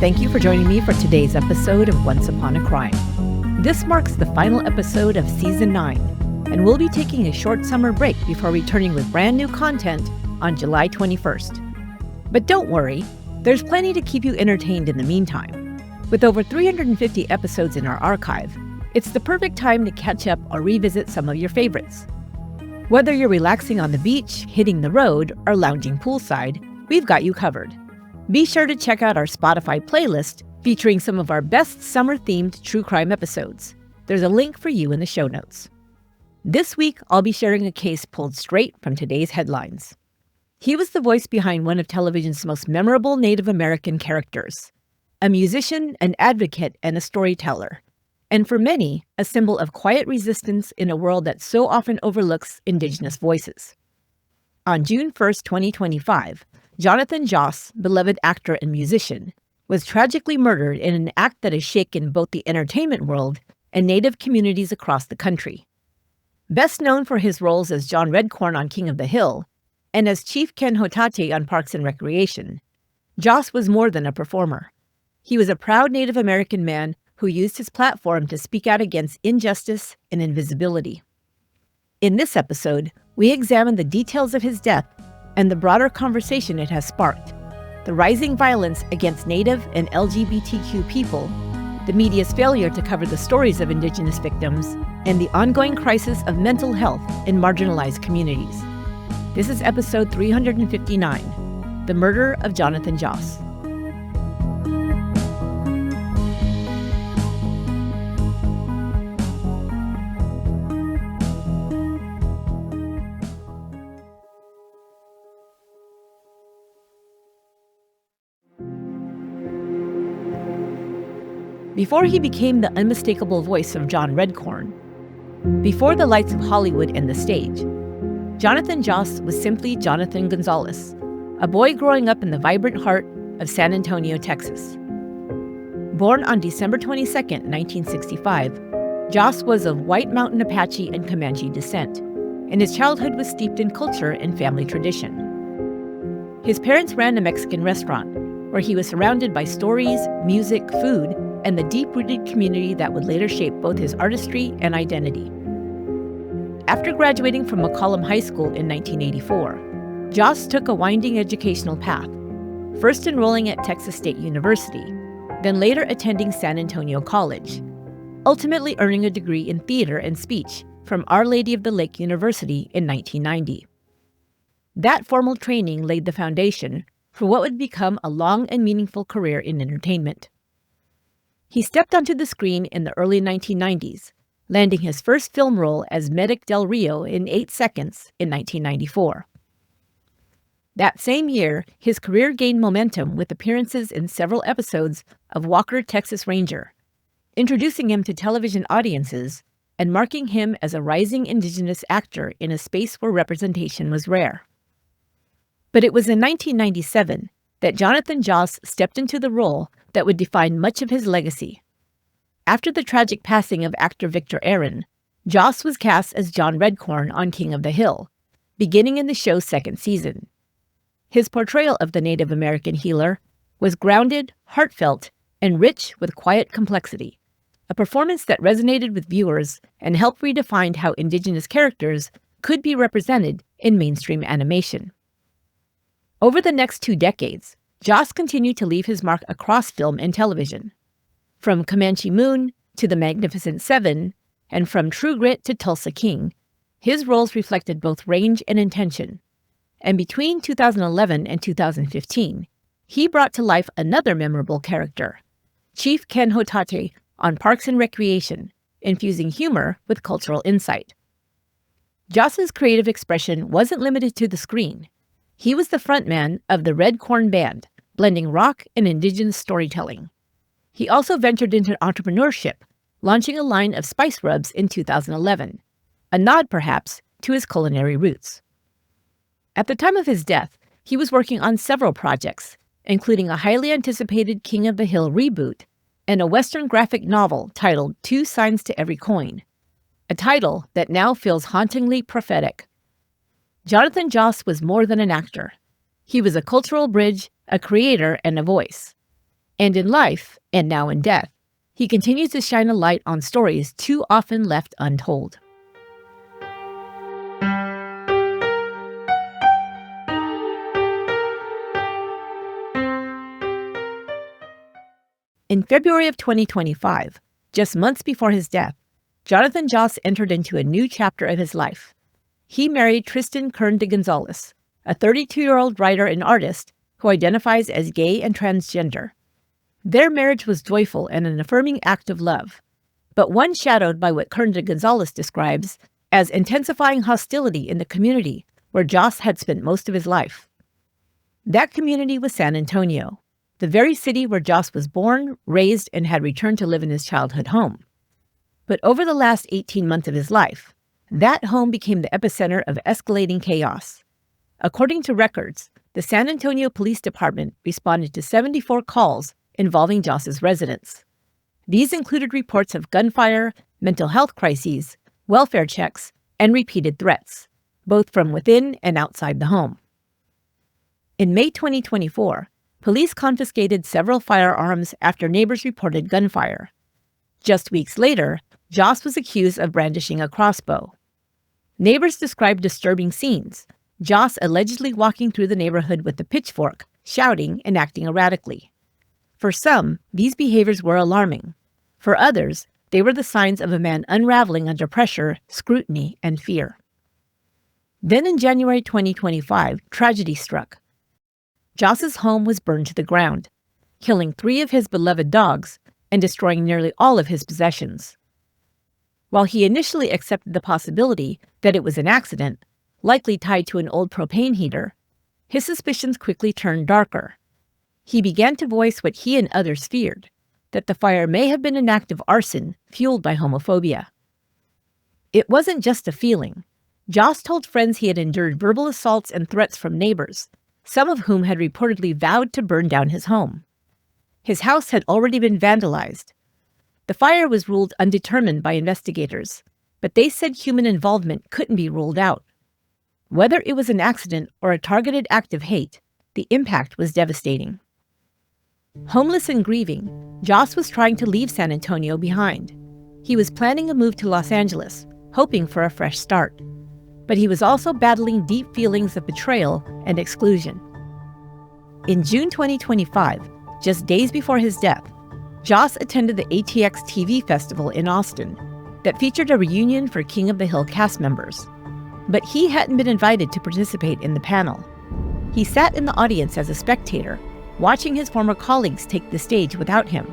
Thank you for joining me for today's episode of Once Upon a Crime. This marks the final episode of Season 9, and we'll be taking a short summer break before returning with brand new content on July 21st. But don't worry, there's plenty to keep you entertained in the meantime. With over 350 episodes in our archive, it's the perfect time to catch up or revisit some of your favorites. Whether you're relaxing on the beach, hitting the road, or lounging poolside, we've got you covered. Be sure to check out our Spotify playlist featuring some of our best summer-themed true crime episodes. There's a link for you in the show notes. This week, I'll be sharing a case pulled straight from today's headlines. He was the voice behind one of television's most memorable Native American characters, a musician, an advocate, and a storyteller, and for many, a symbol of quiet resistance in a world that so often overlooks Indigenous voices. On June 1st, 2025, Jonathan Joss, beloved actor and musician, was tragically murdered in an act that has shaken both the entertainment world and Native communities across the country. Best known for his roles as John Redcorn on King of the Hill and as Chief Ken Hotate on Parks and Recreation, Joss was more than a performer. He was a proud Native American man who used his platform to speak out against injustice and invisibility. In this episode, we examine the details of his death and the broader conversation it has sparked, the rising violence against Native and LGBTQ people, the media's failure to cover the stories of Indigenous victims, and the ongoing crisis of mental health in marginalized communities. This is episode 359, The Murder of Jonathan Joss. Before he became the unmistakable voice of John Redcorn, before the lights of Hollywood and the stage, Jonathan Joss was simply Jonathan Gonzalez, a boy growing up in the vibrant heart of San Antonio, Texas. Born on December 22, 1965, Joss was of White Mountain Apache and Comanche descent, and his childhood was steeped in culture and family tradition. His parents ran a Mexican restaurant, where he was surrounded by stories, music, food, and the deep-rooted community that would later shape both his artistry and identity. After graduating from McCollum High School in 1984, Joss took a winding educational path, first enrolling at Texas State University, then later attending San Antonio College, ultimately earning a degree in theater and speech from Our Lady of the Lake University in 1990. That formal training laid the foundation for what would become a long and meaningful career in entertainment. He stepped onto the screen in the early 1990s, landing his first film role as Medic Del Rio in 8 Seconds in 1994. That same year, his career gained momentum with appearances in several episodes of Walker, Texas Ranger, introducing him to television audiences and marking him as a rising Indigenous actor in a space where representation was rare. But it was in 1997 that Jonathan Joss stepped into the role that would define much of his legacy. After the tragic passing of actor Victor Aaron, Joss was cast as John Redcorn on King of the Hill, beginning in the show's second season. His portrayal of the Native American healer was grounded, heartfelt, and rich with quiet complexity, a performance that resonated with viewers and helped redefine how Indigenous characters could be represented in mainstream animation. Over the next 2 decades, Joss continued to leave his mark across film and television. From Comanche Moon to The Magnificent Seven, and from True Grit to Tulsa King, his roles reflected both range and intention. And between 2011 and 2015, he brought to life another memorable character, Chief Ken Hotate on Parks and Recreation, infusing humor with cultural insight. Joss's creative expression wasn't limited to the screen. He was the frontman of the Redcorn Band, blending rock and Indigenous storytelling. He also ventured into entrepreneurship, launching a line of spice rubs in 2011, a nod perhaps to his culinary roots. At the time of his death, he was working on several projects, including a highly anticipated King of the Hill reboot and a Western graphic novel titled 2 Signs to Every Coin, a title that now feels hauntingly prophetic. Jonathan Joss was more than an actor. He was a cultural bridge, a creator, and a voice. And in life, and now in death, he continues to shine a light on stories too often left untold. In February of 2025, just months before his death, Jonathan Joss entered into a new chapter of his life. He married Tristan Kern de Gonzalez, a 32-year-old writer and artist who identifies as gay and transgender. Their marriage was joyful and an affirming act of love, but one shadowed by what Kern de Gonzalez describes as intensifying hostility in the community where Joss had spent most of his life. That community was San Antonio, the very city where Joss was born, raised, and had returned to live in his childhood home. But over the last 18 months of his life, that home became the epicenter of escalating chaos. According to records, the San Antonio Police Department responded to 74 calls involving Joss's residence. These included reports of gunfire, mental health crises, welfare checks, and repeated threats, both from within and outside the home. In May 2024, police confiscated several firearms after neighbors reported gunfire. Just weeks later, Joss was accused of brandishing a crossbow. Neighbors described disturbing scenes, Joss allegedly walking through the neighborhood with a pitchfork, shouting and acting erratically. For some, these behaviors were alarming. For others, they were the signs of a man unraveling under pressure, scrutiny, and fear. Then in January 2025, tragedy struck. Joss's home was burned to the ground, killing 3 of his beloved dogs and destroying nearly all of his possessions. While he initially accepted the possibility that it was an accident, likely tied to an old propane heater, his suspicions quickly turned darker. He began to voice what he and others feared, that the fire may have been an act of arson fueled by homophobia. It wasn't just a feeling. Joss told friends he had endured verbal assaults and threats from neighbors, some of whom had reportedly vowed to burn down his home. His house had already been vandalized. The fire was ruled undetermined by investigators, but they said human involvement couldn't be ruled out. Whether it was an accident or a targeted act of hate, the impact was devastating. Homeless and grieving, Joss was trying to leave San Antonio behind. He was planning a move to Los Angeles, hoping for a fresh start. But he was also battling deep feelings of betrayal and exclusion. In June 2025, just days before his death, Joss attended the ATX TV festival in Austin that featured a reunion for King of the Hill cast members. But he hadn't been invited to participate in the panel. He sat in the audience as a spectator, watching his former colleagues take the stage without him.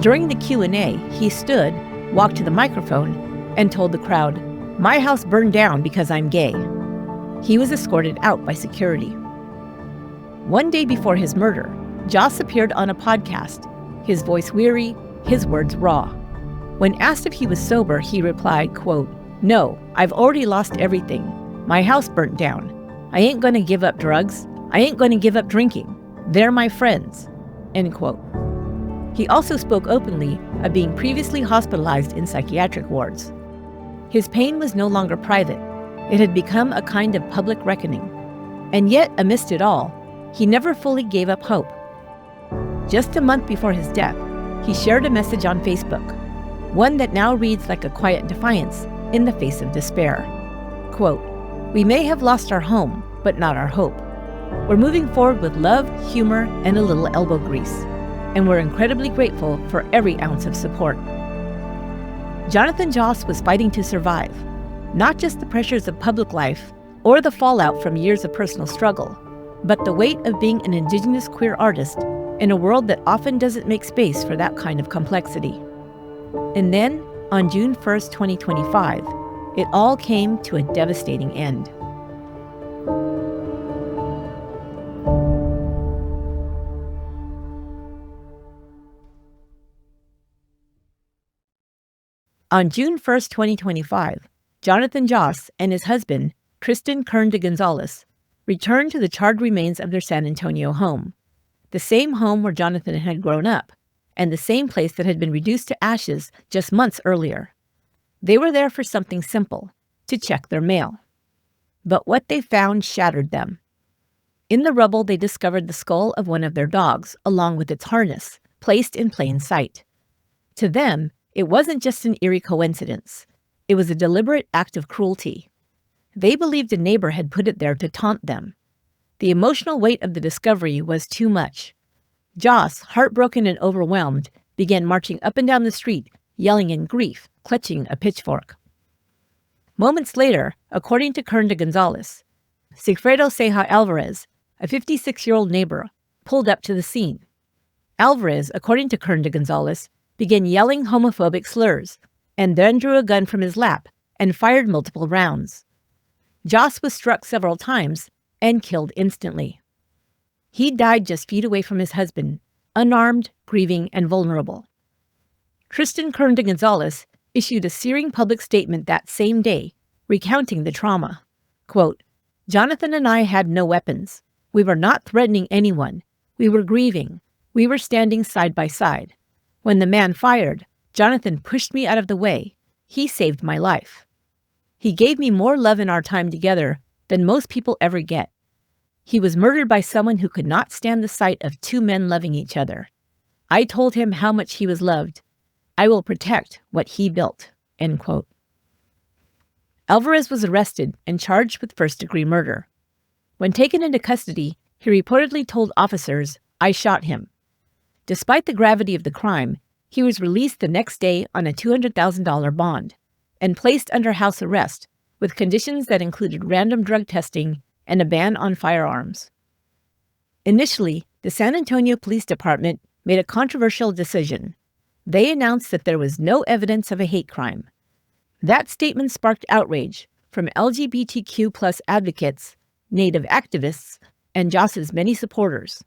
During the Q&A, he stood, walked to the microphone, and told the crowd, "My house burned down because I'm gay." He was escorted out by security. One day before his murder, Joss appeared on a podcast, his voice weary, his words raw. When asked if he was sober, he replied, quote, "No, I've already lost everything. My house burnt down. I ain't gonna give up drugs. I ain't gonna give up drinking. They're my friends," end quote. He also spoke openly of being previously hospitalized in psychiatric wards. His pain was no longer private. It had become a kind of public reckoning. And yet, amidst it all, he never fully gave up hope. Just a month before his death, he shared a message on Facebook, one that now reads like a quiet defiance in the face of despair. Quote, "We may have lost our home, but not our hope. We're moving forward with love, humor, and a little elbow grease. And we're incredibly grateful for every ounce of support." Jonathan Joss was fighting to survive, not just the pressures of public life or the fallout from years of personal struggle, but the weight of being an Indigenous queer artist in a world that often doesn't make space for that kind of complexity. And then, on June 1st, 2025, it all came to a devastating end. On June 1st, 2025, Jonathan Joss and his husband, Tristan Kern de Gonzalez, returned to the charred remains of their San Antonio home, the same home where Jonathan had grown up, and the same place that had been reduced to ashes just months earlier. They were there for something simple, to check their mail. But what they found shattered them. In the rubble, they discovered the skull of one of their dogs, along with its harness, placed in plain sight. To them, it wasn't just an eerie coincidence. It was a deliberate act of cruelty. They believed a neighbor had put it there to taunt them. The emotional weight of the discovery was too much. Joss, heartbroken and overwhelmed, began marching up and down the street, yelling in grief, clutching a pitchfork. Moments later, according to Kern de Gonzalez, Sigfredo Ceja Alvarez, a 56-year-old neighbor, pulled up to the scene. Alvarez, according to Kern de Gonzalez, began yelling homophobic slurs, and then drew a gun from his lap and fired multiple rounds. Joss was struck several times and killed instantly. He died just feet away from his husband, unarmed, grieving, and vulnerable. Tristan Kern de Gonzalez issued a searing public statement that same day, recounting the trauma. Quote, "Jonathan and I had no weapons. We were not threatening anyone. We were grieving. We were standing side by side. When the man fired, Jonathan pushed me out of the way. He saved my life. He gave me more love in our time together than most people ever get. He was murdered by someone who could not stand the sight of two men loving each other. I told him how much he was loved. I will protect what he built." End quote. Alvarez was arrested and charged with first-degree murder. When taken into custody, he reportedly told officers, "I shot him." Despite the gravity of the crime, he was released the next day on a $200,000 bond and placed under house arrest with conditions that included random drug testing and a ban on firearms. Initially, the San Antonio Police Department made a controversial decision. They announced that there was no evidence of a hate crime. That statement sparked outrage from LGBTQ+ advocates, Native activists, and Joss's many supporters.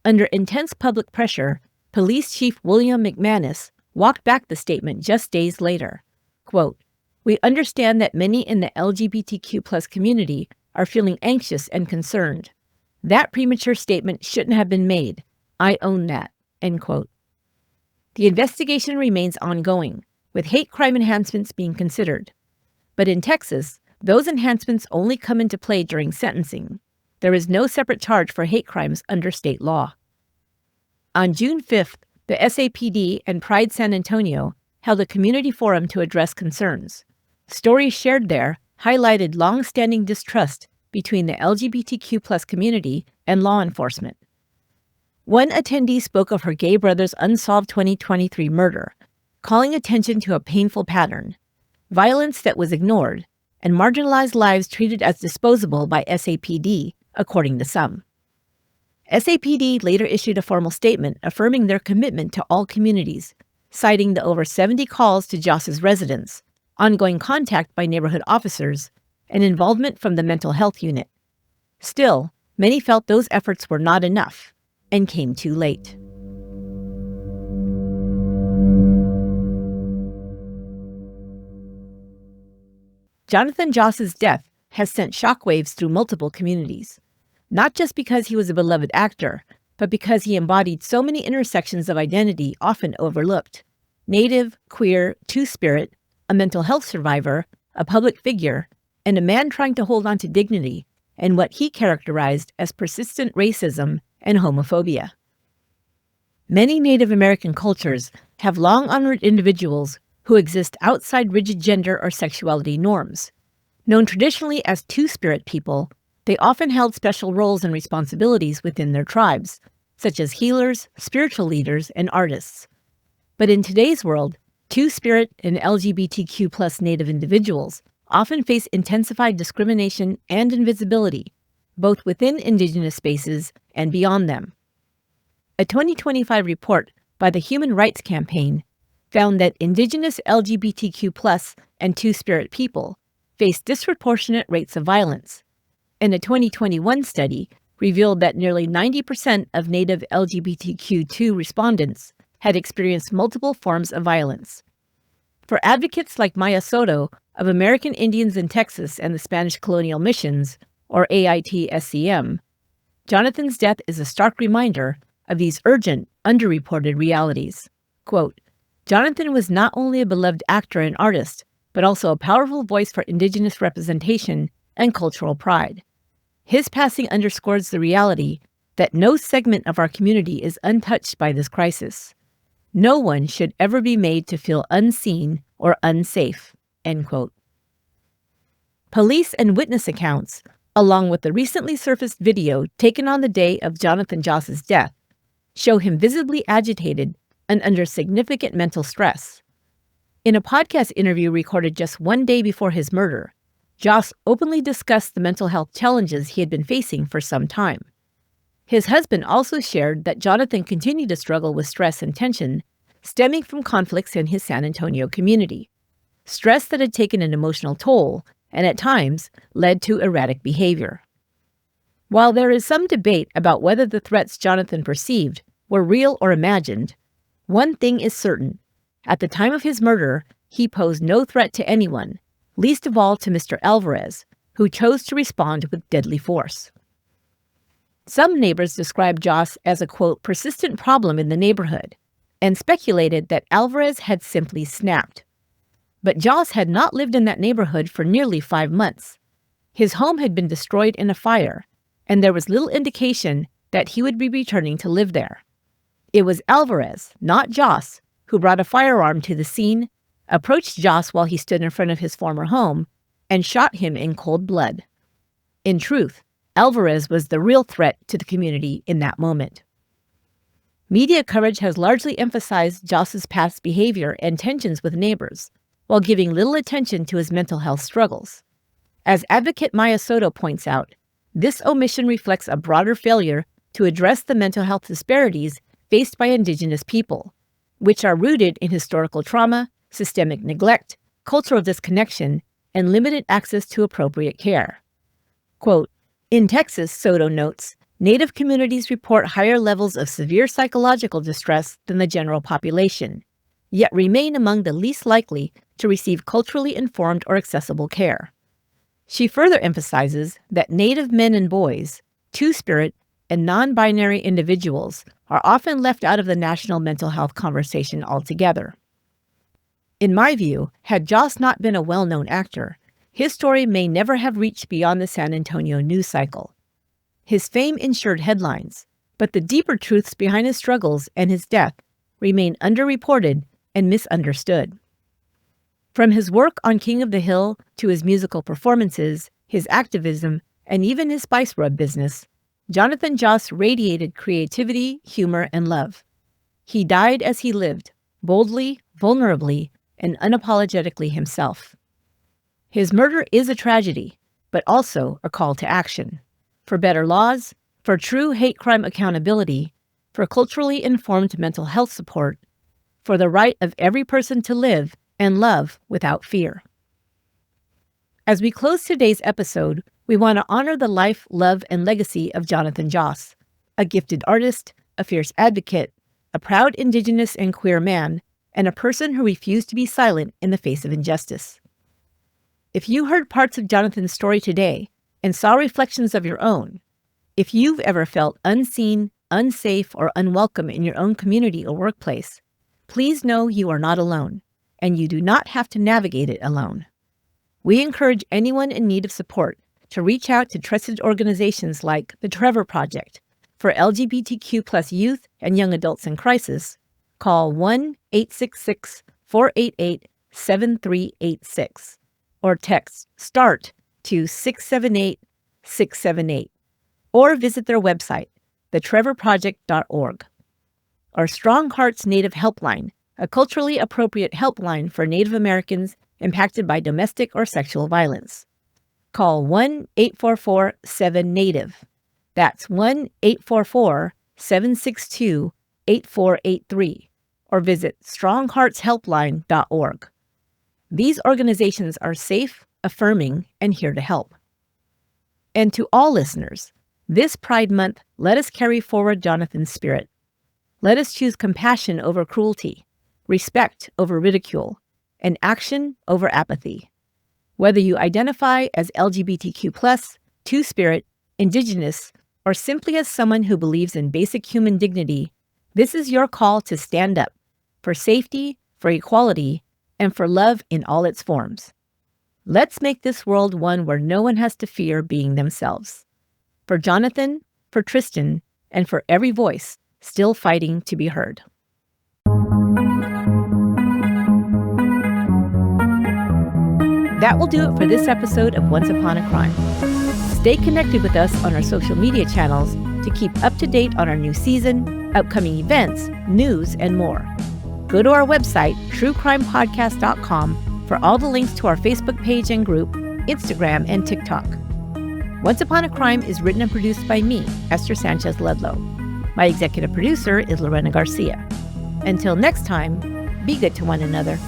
Under intense public pressure, Police Chief William McManus walked back the statement just days later. Quote, "We understand that many in the LGBTQ+ community are feeling anxious and concerned. That premature statement shouldn't have been made. I own that." End quote. The investigation remains ongoing, with hate crime enhancements being considered. But in Texas, those enhancements only come into play during sentencing. There is no separate charge for hate crimes under state law. On June 5th, the SAPD and Pride San Antonio held a community forum to address concerns. Stories shared there highlighted long-standing distrust between the LGBTQ+ community and law enforcement. One attendee spoke of her gay brother's unsolved 2023 murder, calling attention to a painful pattern, violence that was ignored, and marginalized lives treated as disposable by SAPD, according to some. SAPD later issued a formal statement affirming their commitment to all communities, citing the over 70 calls to Joss's residents, ongoing contact by neighborhood officers, and involvement from the mental health unit. Still, many felt those efforts were not enough and came too late. Jonathan Joss's death has sent shockwaves through multiple communities, not just because he was a beloved actor, but because he embodied so many intersections of identity often overlooked: Native, queer, two-spirit, a mental health survivor, a public figure, and a man trying to hold on to dignity and what he characterized as persistent racism and homophobia. Many Native American cultures have long honored individuals who exist outside rigid gender or sexuality norms. Known traditionally as two-spirit people, they often held special roles and responsibilities within their tribes, such as healers, spiritual leaders, and artists. But in today's world, two-spirit and LGBTQ+ Native individuals often face intensified discrimination and invisibility, both within Indigenous spaces and beyond them. A 2025 report by the Human Rights Campaign found that Indigenous LGBTQ+ and two-spirit people face disproportionate rates of violence, and a 2021 study revealed that nearly 90% of Native LGBTQ2 respondents had experienced multiple forms of violence. For advocates like Maya Soto of American Indians in Texas and the Spanish Colonial Missions, or AIT-SCM, Jonathan's death is a stark reminder of these urgent, underreported realities. Quote, "Jonathan was not only a beloved actor and artist, but also a powerful voice for Indigenous representation and cultural pride. His passing underscores the reality that no segment of our community is untouched by this crisis. No one should ever be made to feel unseen or unsafe." End quote. Police and witness accounts, along with the recently surfaced video taken on the day of Jonathan Joss's death, show him visibly agitated and under significant mental stress. In a podcast interview recorded just one day before his murder, Joss openly discussed the mental health challenges he had been facing for some time. His husband also shared that Jonathan continued to struggle with stress and tension stemming from conflicts in his San Antonio community, stress that had taken an emotional toll and at times led to erratic behavior. While there is some debate about whether the threats Jonathan perceived were real or imagined, one thing is certain. At the time of his murder, he posed no threat to anyone, least of all to Mr. Alvarez, who chose to respond with deadly force. Some neighbors described Joss as a, quote, persistent problem in the neighborhood, and speculated that Alvarez had simply snapped. But Joss had not lived in that neighborhood for nearly 5 months. His home had been destroyed in a fire, and there was little indication that he would be returning to live there. It was Alvarez, not Joss, who brought a firearm to the scene, approached Joss while he stood in front of his former home, and shot him in cold blood. In truth, Alvarez was the real threat to the community in that moment. Media coverage has largely emphasized Joss's past behavior and tensions with neighbors, while giving little attention to his mental health struggles. As advocate Maya Soto points out, this omission reflects a broader failure to address the mental health disparities faced by Indigenous people, which are rooted in historical trauma, systemic neglect, cultural disconnection, and limited access to appropriate care. Quote, "In Texas," Soto notes, Native communities report higher levels of severe psychological distress than the general population, yet remain among the least likely to receive culturally informed or accessible care. She further emphasizes that Native men and boys, Two-Spirit, and non-binary individuals are often left out of the national mental health conversation altogether. In my view, had Joss not been a well-known actor, his story may never have reached beyond the San Antonio news cycle. His fame ensured headlines, but the deeper truths behind his struggles and his death remain underreported and misunderstood. From his work on King of the Hill to his musical performances, his activism, and even his spice rub business, Jonathan Joss radiated creativity, humor, and love. He died as he lived, boldly, vulnerably, and unapologetically himself. His murder is a tragedy, but also a call to action. For better laws, for true hate crime accountability, for culturally informed mental health support, for the right of every person to live and love without fear. As we close today's episode, we want to honor the life, love, and legacy of Jonathan Joss, a gifted artist, a fierce advocate, a proud Indigenous and queer man, and a person who refused to be silent in the face of injustice. If you heard parts of Jonathan's story today and saw reflections of your own, if you've ever felt unseen, unsafe, or unwelcome in your own community or workplace, please know you are not alone, and you do not have to navigate it alone. We encourage anyone in need of support to reach out to trusted organizations like the Trevor Project for LGBTQ+ youth and young adults in crisis. Call 1-866-488-7386 or text START to 678-678 or visit their website, thetrevorproject.org. Our Strong Hearts Native Helpline, a culturally appropriate helpline for Native Americans impacted by domestic or sexual violence. Call 1-844-7-NATIVE. That's 1-844-762-8483 or visit strongheartshelpline.org. These organizations are safe, affirming, and here to help. And to all listeners, this Pride Month, let us carry forward Jonathan's spirit. Let us choose compassion over cruelty, respect over ridicule, and action over apathy. Whether you identify as LGBTQ+, Two-Spirit, Indigenous, or simply as someone who believes in basic human dignity, this is your call to stand up for safety, for equality, and for love in all its forms. Let's make this world one where no one has to fear being themselves. for Jonathan, for Tristan, and for every voice still fighting to be heard. That will do it for this episode of Once Upon a Crime. Stay connected with us on our social media channels to keep up to date on our new season, upcoming events, news, and more. Go to our website, truecrimepodcast.com, for all the links to our Facebook page and group, Instagram, and TikTok. Once Upon a Crime is written and produced by me, Esther Sanchez Ludlow. My executive producer is Lorena Garcia. Until next time, be good to one another.